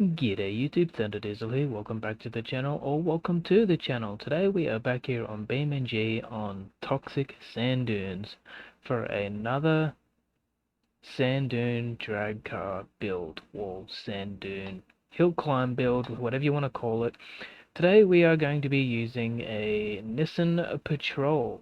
G'day YouTube, Thunder Diesel here, welcome back to the channel, or welcome to the channel. Today we are back here on BeamNG on Toxic Sand Dunes for another sand dune drag car build, or sand dune hill climb build, whatever you want to call it. Today we are going to be using a Nissan Patrol.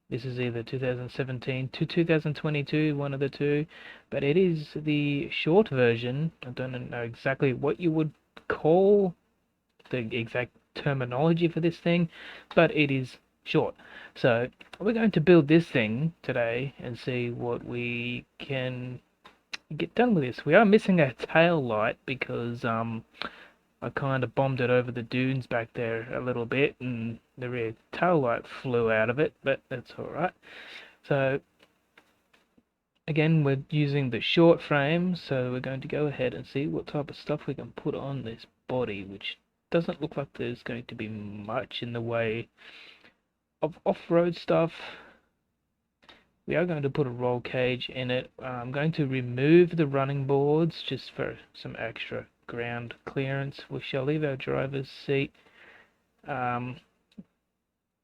This is either 2017 to 2022, one of the two, but it is the short version. I don't know exactly what you would call the exact terminology for this thing, but it is short. So we're going to build this thing today and see what we can get done with this. We are missing a tail light because I kind of bombed it over the dunes back there a little bit, and the rear tail light flew out of it, but that's alright. So, again, we're using the short frame, so we're going to go ahead and see what type of stuff we can put on this body, which doesn't look like there's going to be much in the way of off-road stuff. We are going to put a roll cage in it. I'm going to remove the running boards just for some extra ground clearance. We shall leave our driver's seat.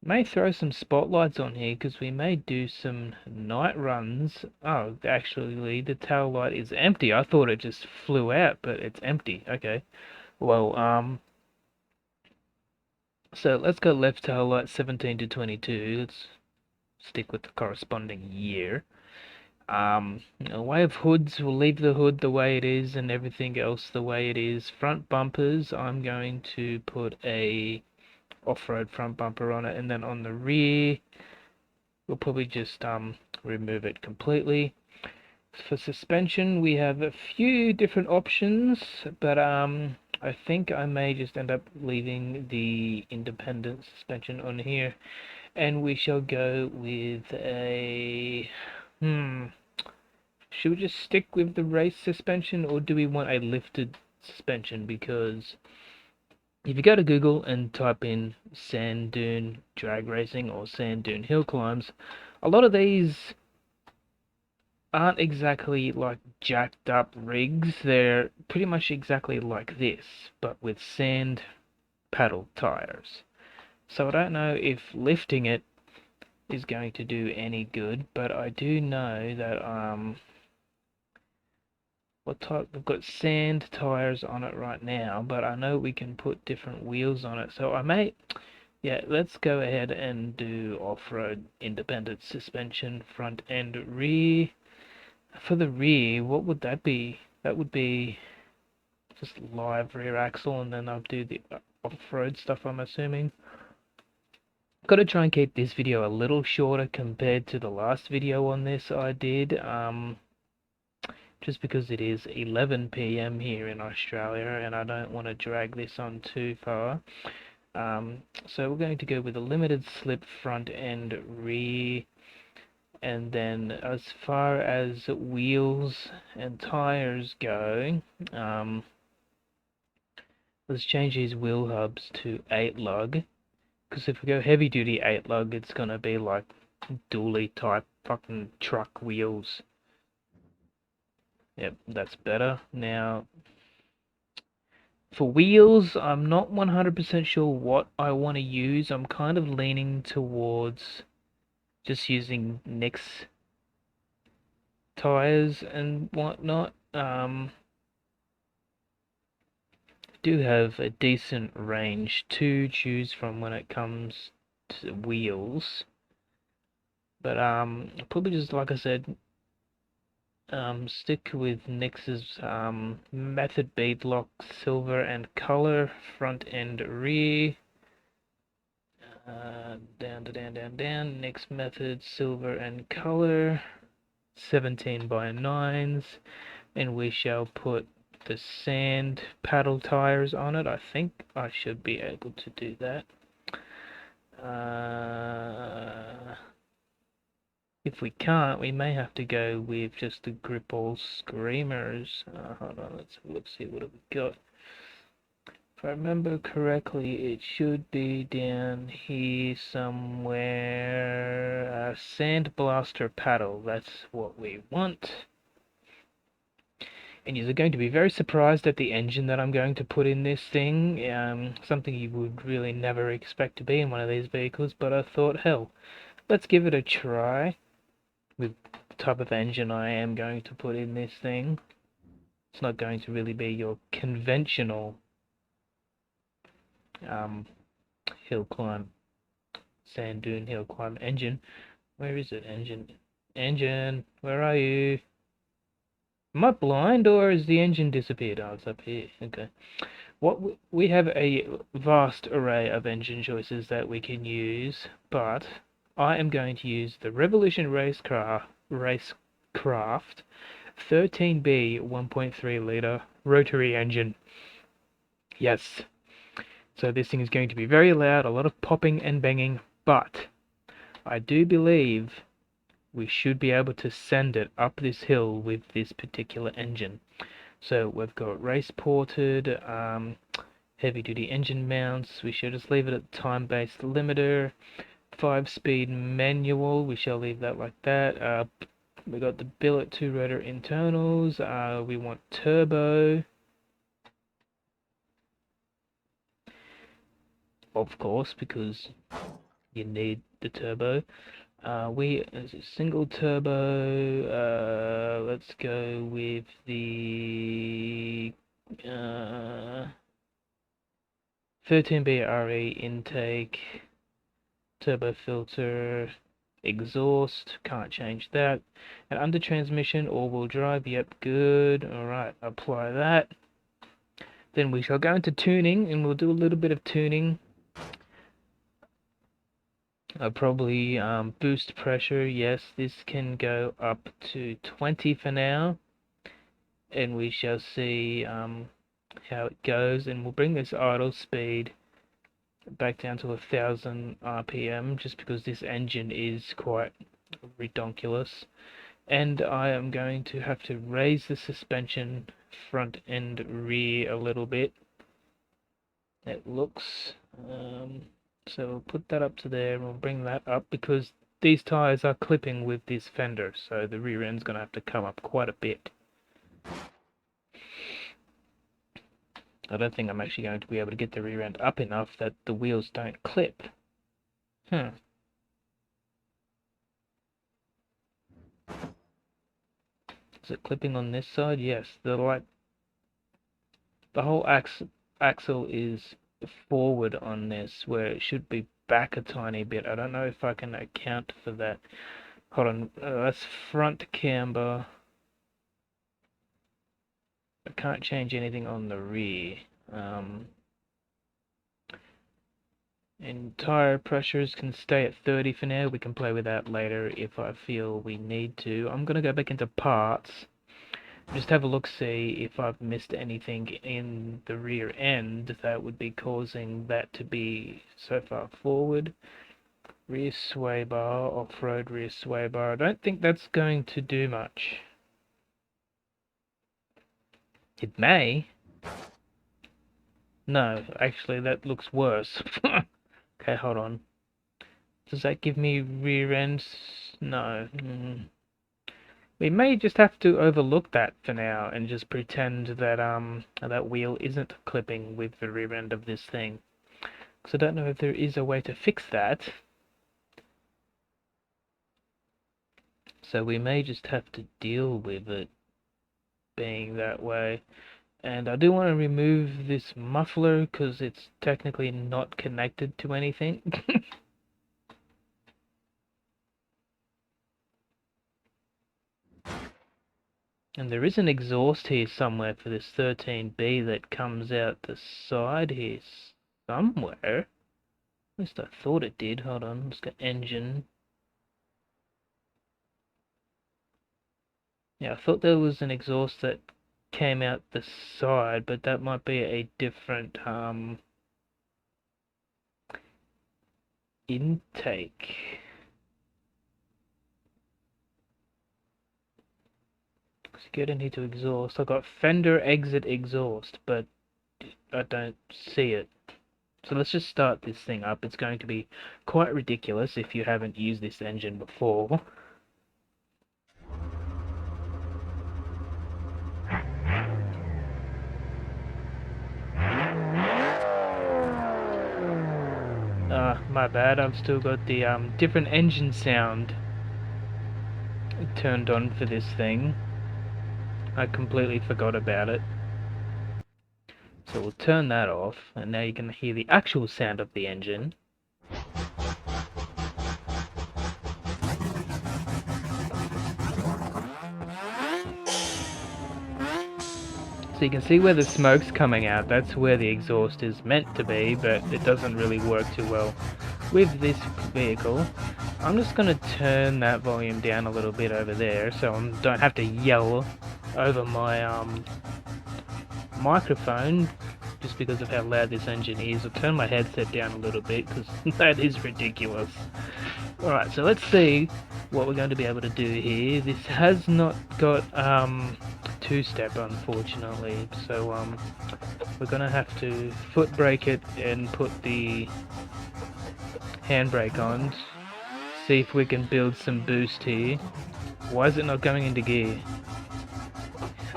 May throw some spotlights on here because we may do some night runs. Oh, actually, the tail light is empty. I thought it just flew out, but it's empty. Okay. Well, so let's go left tail light 17 to 22. Let's stick with the corresponding year. Way of hoods, we'll leave the hood the way it is and everything else the way it is. Front bumpers, I'm going to put a off-road front bumper on it, and then on the rear, we'll probably just remove it completely. For suspension, we have a few different options, but I think I may just end up leaving the independent suspension on here, and we shall go with a should we just stick with the race suspension, or do we want a lifted suspension? Because if you go to Google and type in sand dune drag racing or sand dune hill climbs, a lot of these aren't exactly like jacked up rigs. They're pretty much exactly like this, but with sand paddle tires. So I don't know if lifting it is going to do any good, but I do know that what type, we've got sand tires on it right now, but I know we can put different wheels on it. So I may, yeah, let's go ahead and do off-road independent suspension, front and rear. For the rear, what would that be? That would be just live rear axle, and then I'll do the off-road stuff, I'm assuming. Got to try and keep this video a little shorter compared to the last video on this I did, just because it is 11 PM here in Australia, and I don't want to drag this on too far. So we're going to go with a limited slip front and rear. And then as far as wheels and tires go, let's change these wheel hubs to 8 lug, because if we go heavy duty 8 lug, it's gonna be like dually type fucking truck wheels. Yep, that's better. Now, for wheels, I'm not 100% sure what I want to use. I'm kind of leaning towards just using Nix tires and whatnot. Do have a decent range to choose from when it comes to wheels, but probably just like I said, stick with Nix's method beadlock silver and color front and rear. Down. Next method, silver and color, 17 by 9s, and we shall put the sand paddle tires on it. I think I should be able to do that. If we can't, we may have to go with just the Gripple Screamers. Hold on, let's see what have we got. If I remember correctly, it should be down here somewhere. Sand Blaster Paddle, that's what we want. And you're going to be very surprised at the engine that I'm going to put in this thing. Something you would really never expect to be in one of these vehicles, but I thought, hell, let's give it a try with the type of engine I am going to put in this thing. It's not going to really be your conventional hill climb, sand dune hill climb engine. Where is it, engine? Engine, where are you? Am I blind or has the engine disappeared? Oh, it's up here. Okay. We have a vast array of engine choices that we can use, but I am going to use the Revolution Racecraft 13B 1.3 liter rotary engine. Yes. So this thing is going to be very loud, a lot of popping and banging, but I do believe we should be able to send it up this hill with this particular engine. So we've got race ported, heavy duty engine mounts. We should just leave it at time-based limiter. 5-speed manual, we shall leave that like that. We got the billet 2 rotor internals. We want turbo, of course, because you need the turbo. As a single turbo, let's go with the 13B RE intake, turbo filter, exhaust, can't change that. And under transmission, all-wheel drive, yep, good. Alright, apply that. Then we shall go into tuning, and we'll do a little bit of tuning. I'll probably boost pressure. Yes, this can go up to 20 for now, and we shall see how it goes. And we'll bring this idle speed back down to 1,000 RPM, just because this engine is quite redonkulous. And I am going to have to raise the suspension front and rear a little bit. It looks so we'll put that up to there and we'll bring that up because these tires are clipping with this fender, so the rear end's going to have to come up quite a bit. I don't think I'm actually going to be able to get the rear end up enough that the wheels don't clip. Is it clipping on this side? Yes, the whole axle is forward on this, where it should be back a tiny bit. I don't know if I can account for that. Hold on, that's front camber. I can't change anything on the rear. And tire pressures can stay at 30 for now. We can play with that later if I feel we need to. I'm gonna go back into parts. Just have a look, see if I've missed anything in the rear end that would be causing that to be so far forward. Rear sway bar, off-road rear sway bar. I don't think that's going to do much. It may. No, actually that looks worse. Okay, hold on. Does that give me rear ends? No. We may just have to overlook that for now and just pretend that that wheel isn't clipping with the rear end of this thing. Because I don't know if there is a way to fix that. So we may just have to deal with it being that way. And I do want to remove this muffler because it's technically not connected to anything. And there is an exhaust here somewhere for this 13B that comes out the side here somewhere. At least I thought it did. Hold on, let's go engine. Yeah, I thought there was an exhaust that came out the side, but that might be a different intake. Let's get into exhaust. I've got fender exit exhaust, but I don't see it. So let's just start this thing up. It's going to be quite ridiculous if you haven't used this engine before. My bad, I've still got the different engine sound turned on for this thing. I completely forgot about it. So we'll turn that off, and now you can hear the actual sound of the engine. So you can see where the smoke's coming out, that's where the exhaust is meant to be, but it doesn't really work too well with this vehicle. I'm just going to turn that volume down a little bit over there so I don't have to yell over my microphone just because of how loud this engine is. I'll turn my headset down a little bit because that is ridiculous. Alright, so let's see what we're going to be able to do here. This has not got two-step, unfortunately, so we're going to have to foot brake it and put the handbrake on. See if we can build some boost here. Why is it not going into gear?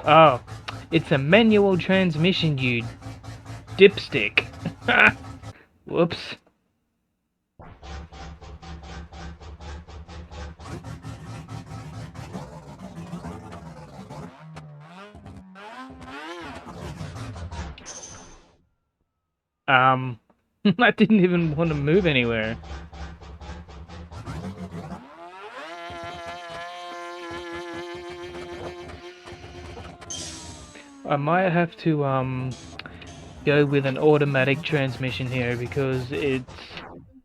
Oh, it's a manual transmission, you dipstick. Whoops. I didn't even want to move anywhere. I might have to go with an automatic transmission here because it's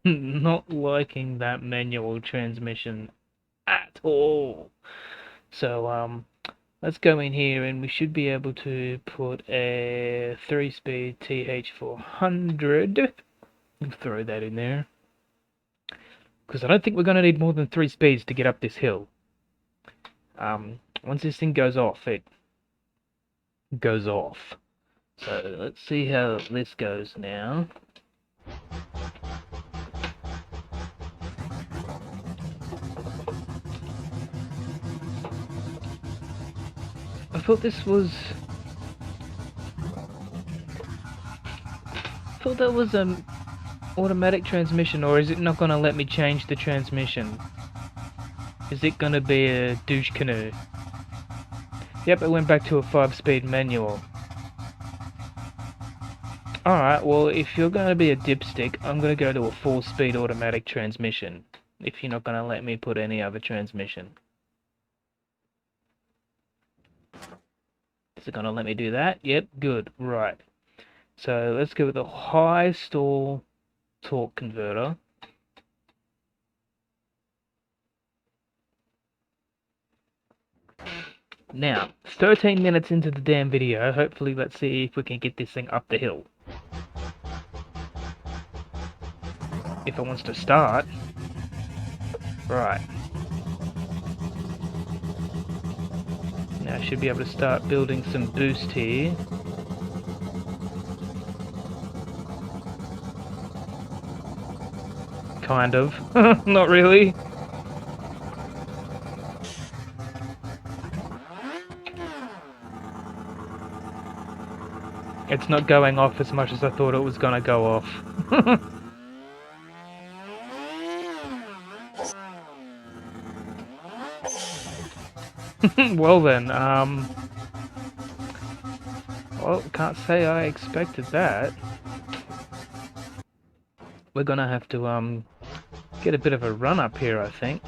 not liking that manual transmission at all. So let's go in here and we should be able to put a 3-speed TH400. Throw that in there. Because I don't think we're going to need more than 3 speeds to get up this hill. Once this thing goes off, it goes off. So let's see how this goes now. I thought this was... I thought that was an automatic transmission, or is it not going to let me change the transmission? Is it going to be a douche canoe? Yep, it went back to a 5-speed manual. Alright, well, if you're going to be a dipstick, I'm going to go to a 4-speed automatic transmission. If you're not going to let me put any other transmission. Is it going to let me do that? Yep, good, right. So let's go with a high stall torque converter. Now, 13 minutes into the damn video, hopefully let's see if we can get this thing up the hill. If it wants to start. Right. Now I should be able to start building some boost here. Kind of. Not really. It's not going off as much as I thought it was gonna go off. Well then, well, can't say I expected that. We're gonna have to, get a bit of a run up here, I think.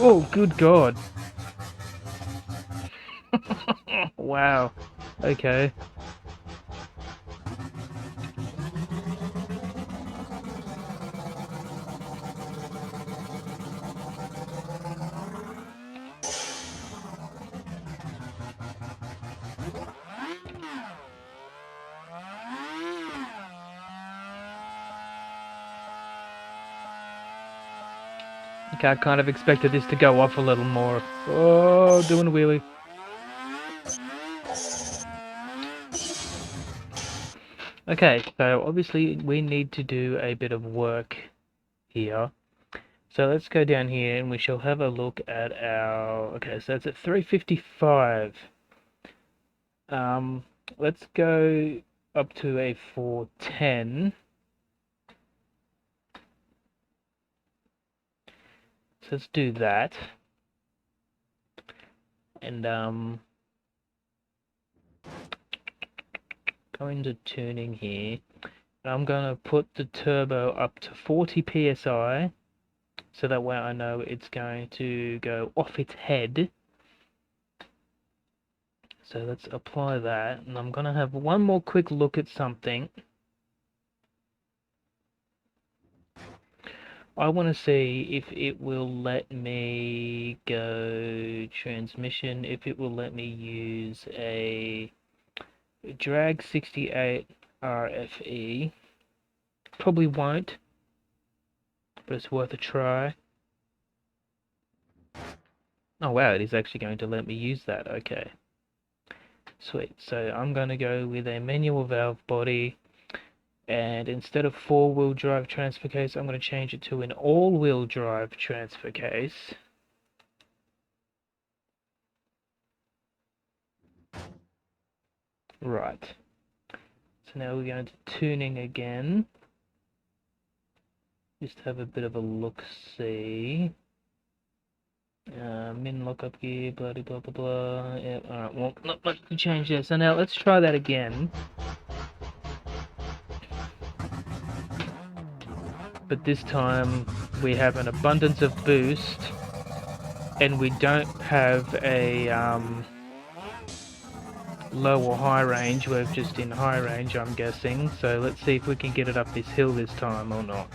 Oh, good God. Wow. Okay. Okay, I kind of expected this to go off a little more. Oh, doing a wheelie. Okay, so obviously we need to do a bit of work here. So let's go down here and we shall have a look at our... Okay, so it's at 355. Let's go up to a 410. So let's do that. And go into tuning here. I'm gonna put the turbo up to 40 psi, so that way I know it's going to go off its head. So let's apply that, and I'm gonna have one more quick look at something. I want to see if it will let me go transmission, if it will let me use a drag 68 RFE. Probably won't, but it's worth a try. Oh wow, it is actually going to let me use that. Okay, sweet. So I'm going to go with a manual valve body, and instead of 4-wheel drive transfer case, I'm going to change it to an all-wheel drive transfer case. Right. So now we're going to tuning again. Just have a bit of a look-see. Min lockup gear, blah blah blah blah. Yep, alright, well, let's change this. So now let's try that again. But this time we have an abundance of boost, and we don't have a low or high range. We're just in high range, I'm guessing. So let's see if we can get it up this hill this time or not.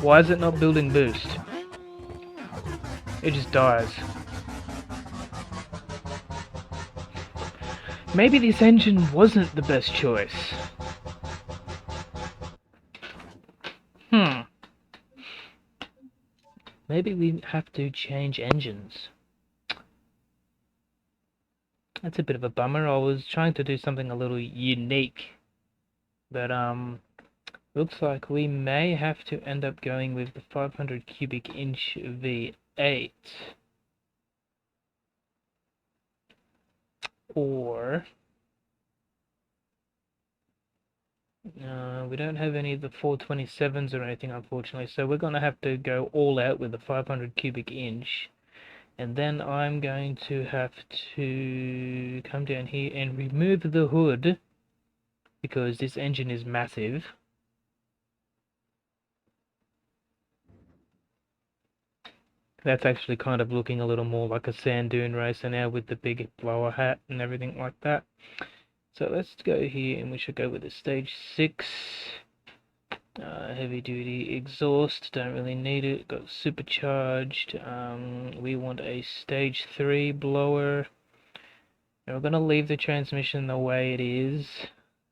Why is it not building boost? It just dies. Maybe this engine wasn't the best choice. Maybe we have to change engines. That's a bit of a bummer. I was trying to do something a little unique. But looks like we may have to end up going with the 500 cubic inch V8. Or we don't have any of the 427s or anything, unfortunately, so we're going to have to go all out with the 500 cubic inch. And then I'm going to have to come down here and remove the hood, because this engine is massive. That's actually kind of looking a little more like a sand dune racer now, with the big blower hat and everything like that. So let's go here and we should go with the stage 6 heavy duty exhaust. Don't really need it, got supercharged. We want a stage 3 blower. And we're going to leave the transmission the way it is.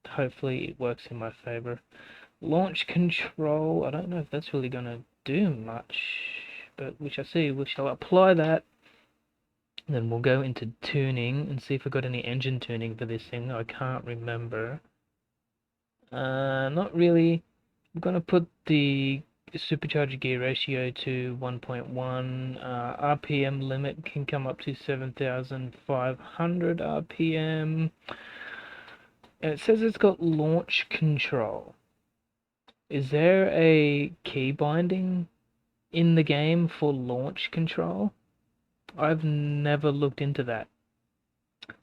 Hopefully it works in my favor. Launch control, I don't know if that's really going to do much, but we shall see. We shall apply that. Then we'll go into tuning and see if we've got any engine tuning for this thing. I can't remember. Not really. I'm going to put the supercharger gear ratio to 1.1. RPM limit can come up to 7,500 RPM. And it says it's got launch control. Is there a key binding in the game for launch control? I've never looked into that.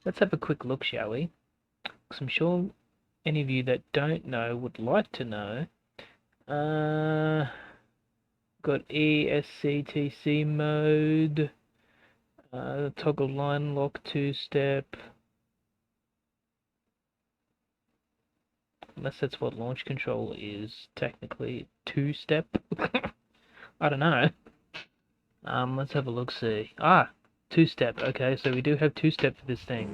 Let's have a quick look, shall we? Because I'm sure any of you that don't know would like to know. Got ESCTC mode, toggle line lock 2-step. Unless that's what launch control is, technically 2-step. I don't know. Let's have a look, see. 2-step. Okay, so we do have 2-step for this thing.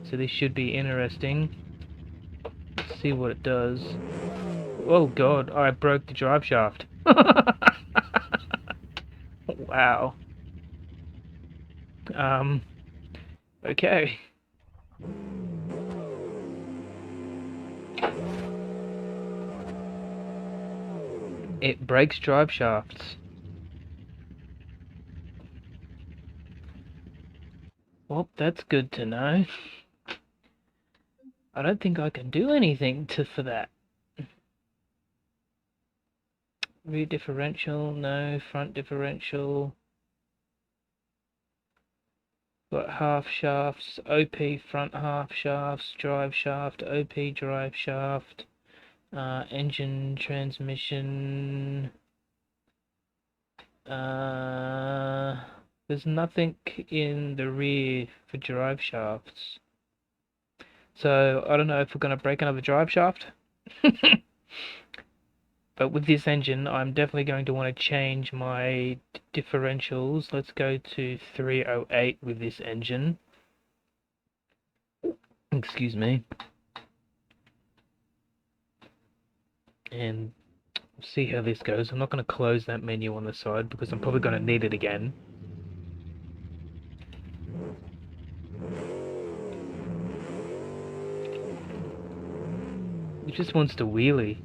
So this should be interesting. Let's see what it does. Oh god, I broke the drive shaft. Wow. Um, okay. It breaks drive shafts. Well, that's good to know. I don't think I can do anything for that. Rear differential, no. Front differential. Got half shafts, OP front half shafts, drive shaft, OP drive shaft, engine transmission. There's nothing in the rear for drive shafts. So I don't know if we're going to break another drive shaft. But with this engine, I'm definitely going to want to change my differentials. Let's go to 308 with this engine. Excuse me. And see how this goes. I'm not going to close that menu on the side because I'm probably going to need it again. It just wants to wheelie.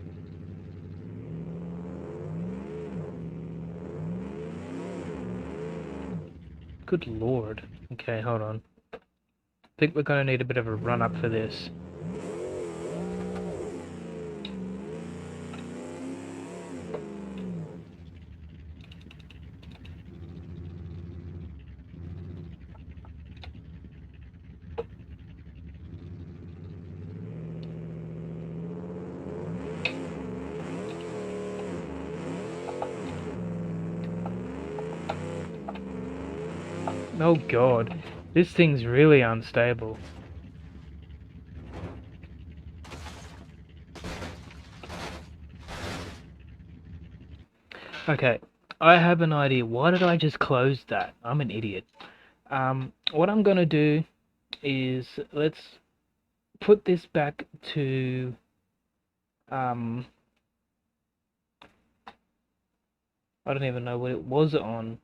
Good lord. Okay, hold on. I think we're going to need a bit of a run up for this. Oh god, this thing's really unstable. Okay, I have an idea. Why did I just close that? I'm an idiot. What I'm gonna do is let's put this back to I don't even know what it was on.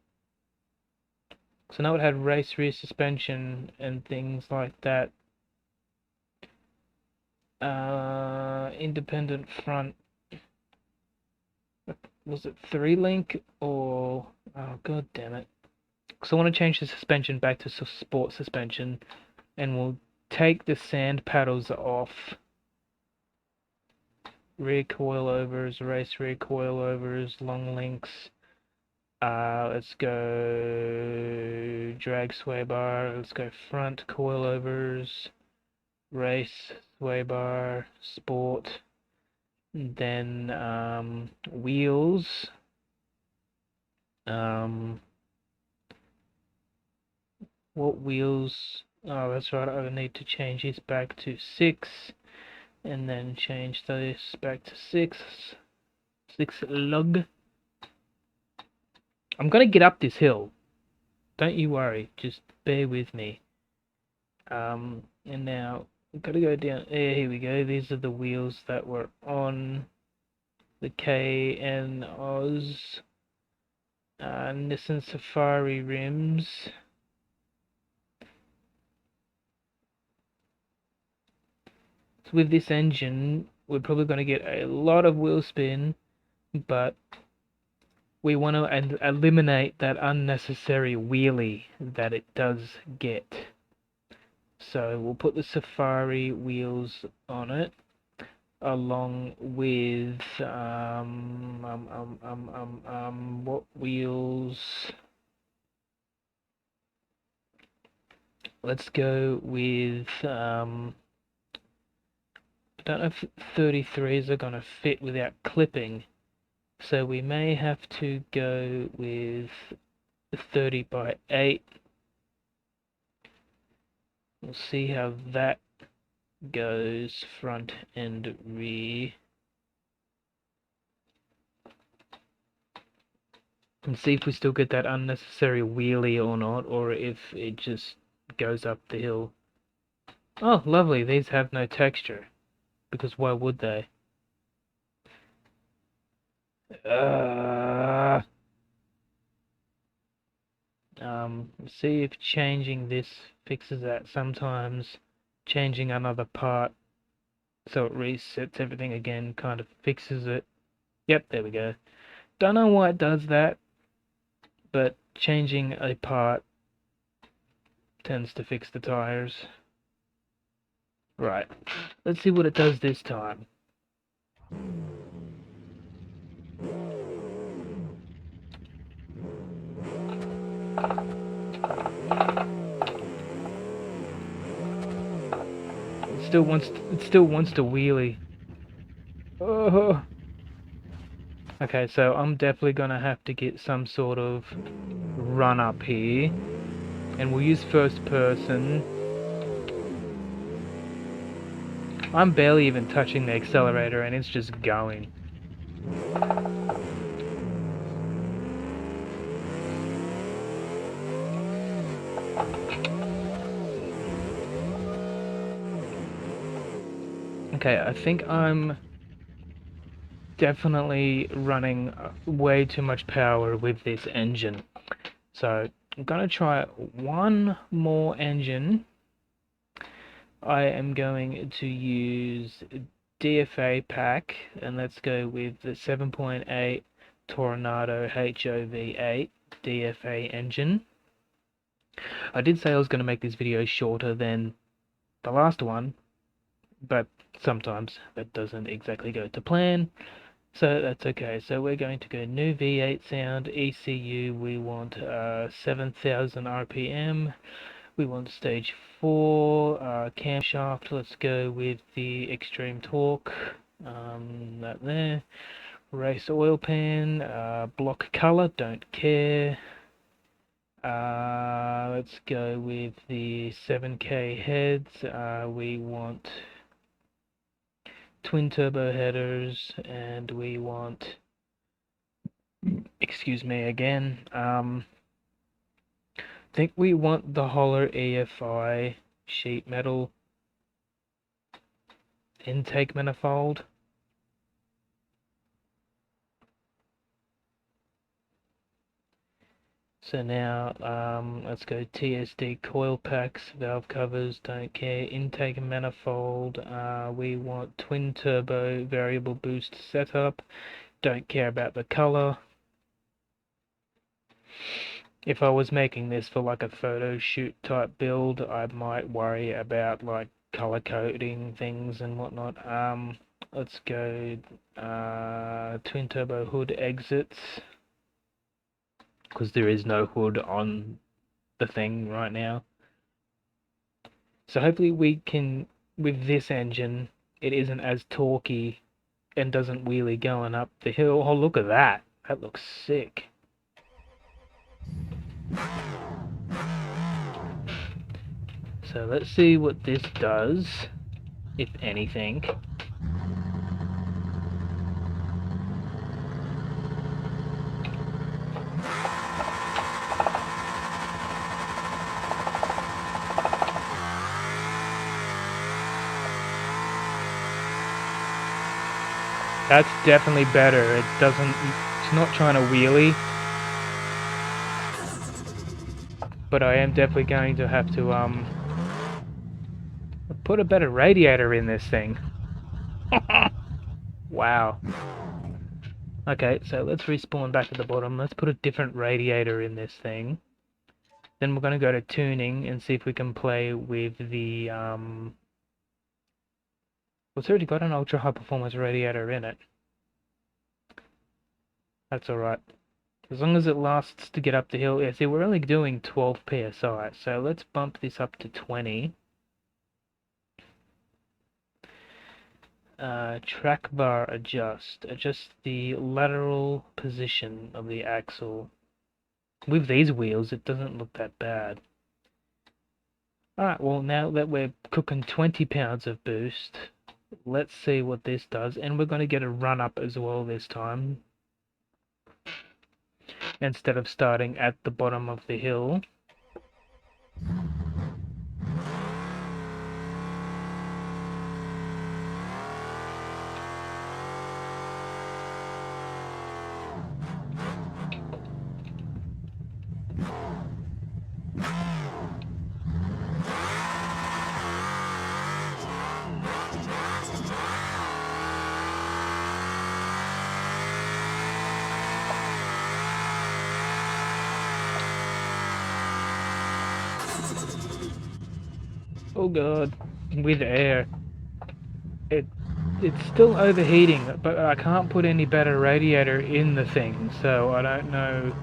So now it had race rear suspension and things like that. Independent front. Was it 3-link or... Oh, god damn it. So I want to change the suspension back to sport suspension. And we'll take the sand paddles off. Rear coilovers, race rear coilovers, long links. Let's go drag sway bar. Let's go front coilovers, race sway bar, sport. Then wheels. What wheels? Oh, that's right. I need to change this back to 6, and then change this back to 6. 6 lug. I'm gonna get up this hill. Don't you worry. Just bear with me. And now we've got to go down. Here we go. These are the wheels that were on the KN Oz Nissan Safari rims. So with this engine, we're probably going to get a lot of wheel spin, but we want to eliminate that unnecessary wheelie that it does get. So we'll put the Safari wheels on it, along with what wheels? Let's go with I don't know if 33s are gonna fit without clipping, so we may have to go with the 30x8. We'll see how that goes, front and rear. And see if we still get that unnecessary wheelie or not, or if it just goes up the hill. Oh, lovely, these have no texture, because why would they? See if changing this fixes that. Sometimes changing another part so it resets everything again kind of fixes it. Yep, there we go. Don't know why it does that, but changing a part tends to fix the tires. Right, let's see what it does this time. It still wants to wheelie. Oh. Okay, so I'm definitely gonna have to get some sort of run up here, and we'll use first person. I'm barely even touching the accelerator and it's just going. Okay, I think I'm definitely running way too much power with this engine. So I'm gonna try one more engine. I am going to use DFA pack, and let's go with the 7.8 Tornado HOV8 DFA engine. I did say I was going to make this video shorter than the last one, but sometimes that doesn't exactly go to plan, so that's okay. So we're going to go new V8 sound, ECU, we want 7,000 RPM, we want stage 4, camshaft, let's go with the extreme torque, that there, race oil pan, block color, don't care, let's go with the 7K heads, we want twin turbo headers, and we want, excuse me again, I think we want the Holler EFI sheet metal intake manifold. So now let's go TSD coil packs, valve covers, don't care, intake manifold, we want twin turbo variable boost setup, don't care about the color. If I was making this for like a photo shoot type build, I might worry about like color coding things and whatnot. Let's go twin turbo hood exits, because there is no hood on the thing right now. So hopefully we can, with this engine, it isn't as torquey and doesn't wheelie going up the hill. Oh, look at that. That looks sick. So let's see what this does, if anything. That's definitely better. It's not trying to wheelie. But I am definitely going to have to, put a better radiator in this thing. Wow. Okay, so let's respawn back at the bottom. Let's put a different radiator in this thing. Then we're going to go to tuning and see if we can play with the, well, it's already got an ultra high performance radiator in it. That's alright. As long as it lasts to get up the hill. Yeah, see, we're only doing 12 psi, so let's bump this up to 20. Track bar adjust. Adjust the lateral position of the axle. With these wheels, it doesn't look that bad. Alright, well, now that we're cooking 20 pounds of boost, let's see what this does. And we're going to get a run up as well this time, instead of starting at the bottom of the hill. Oh god, with air. It's still overheating, but I can't put any better radiator in the thing, so I don't know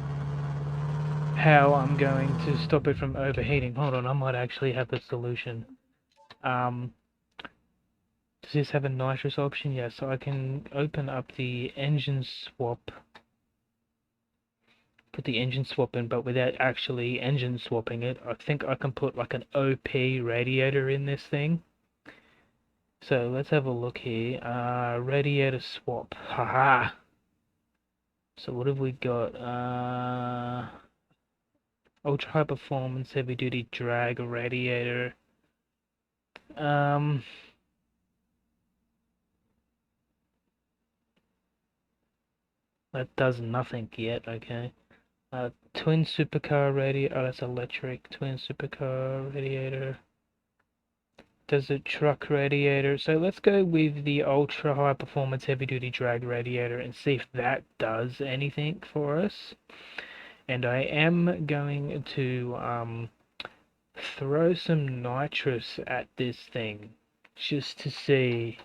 how I'm going to stop it from overheating. Hold on, I might actually have a solution. Does this have a nitrous option? Yes, so I can open up the engine swap, put the engine swap in, but without actually engine swapping it. I think I can put like an OP radiator in this thing. So let's have a look here. Radiator swap. Haha. So what have we got? Ultra high performance heavy duty drag radiator. That does nothing yet. Okay. Twin supercar radiator. Oh, that's electric. Twin supercar radiator. Desert truck radiator. So let's go with the ultra high performance heavy duty drag radiator and see if that does anything for us. And I am going to throw some nitrous at this thing just to see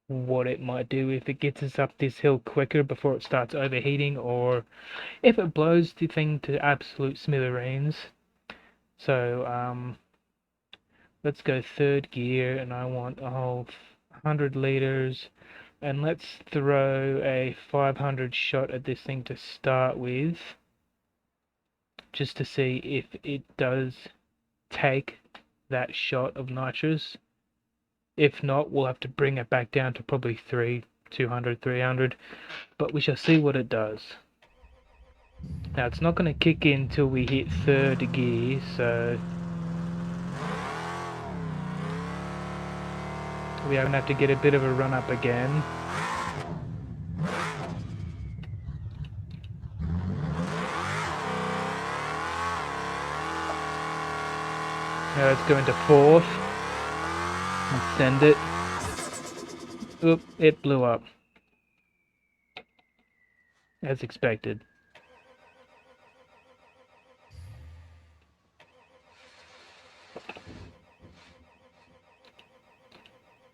what it might do, if it gets us up this hill quicker before it starts overheating, or if it blows the thing to absolute smithereens. So let's go third gear, and I want a whole 100 liters, and let's throw a 500 shot at this thing to start with, just to see if it does take that shot of nitrous. If not, we'll have to bring it back down to probably 200, 300, but we shall see what it does. Now it's not going to kick in till we hit third gear, so we are going to have to get a bit of a run up again. Now let's go into fourth and send it. Oop, it blew up. As expected.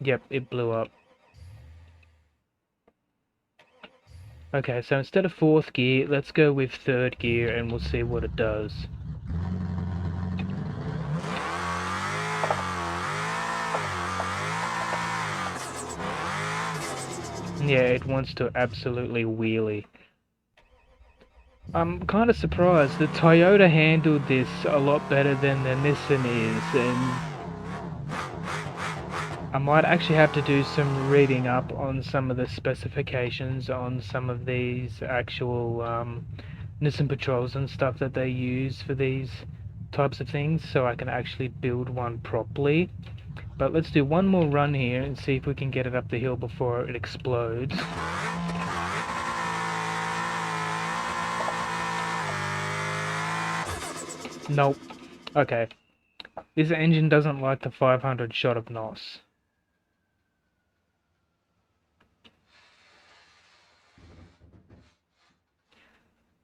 Yep, it blew up. Okay, so instead of fourth gear, let's go with third gear and we'll see what it does. Yeah, it wants to absolutely wheelie. I'm kind of surprised that Toyota handled this a lot better than the Nissan is, and I might actually have to do some reading up on some of the specifications on some of these actual Nissan Patrols and stuff that they use for these types of things, so I can actually build one properly. But let's do one more run here and see if we can get it up the hill before it explodes. Nope. Okay. This engine doesn't like the 500 shot of NOS.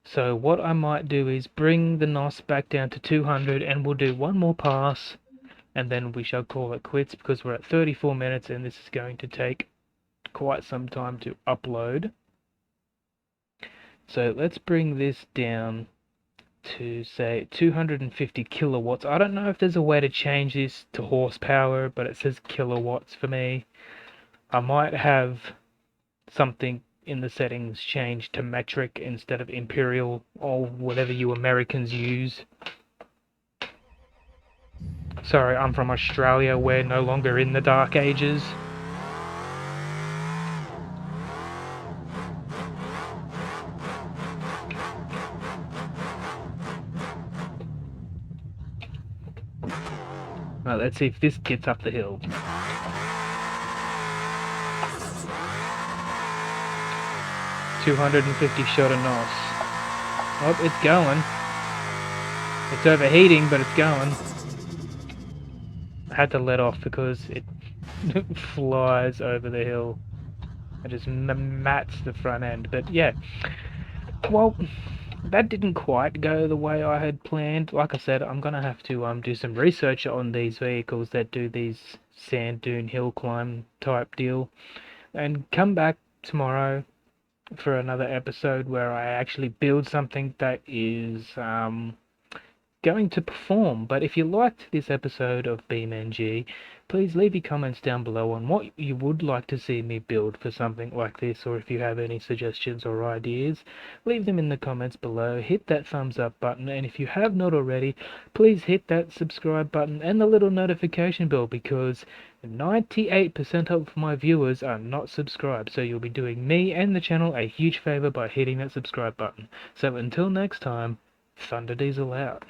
So what I might do is bring the NOS back down to 200 and we'll do one more pass and then we shall call it quits, because we're at 34 minutes and this is going to take quite some time to upload. So let's bring this down to say 250 kilowatts. I don't know if there's a way to change this to horsepower, but it says kilowatts for me. I might have something in the settings changed to metric instead of imperial, or whatever you Americans use. Sorry, I'm from Australia. We're no longer in the Dark Ages. Right, let's see if this gets up the hill. $250 shot of NOS. Oh, it's going. It's overheating, but it's going. I had to let off because it flies over the hill. It just mats the front end. But yeah, well, that didn't quite go the way I had planned. Like I said, I'm gonna have to do some research on these vehicles that do these sand dune hill climb type deal, and come back tomorrow for another episode where I actually build something that is going to perform. But if you liked this episode of BeamNG, please leave your comments down below on what you would like to see me build for something like this, or if you have any suggestions or ideas, leave them in the comments below. Hit that thumbs up button, and if you have not already, please hit that subscribe button and the little notification bell, because 98% of my viewers are not subscribed, so you'll be doing me and the channel a huge favor by hitting that subscribe button. So until next time, Thunder Diesel out.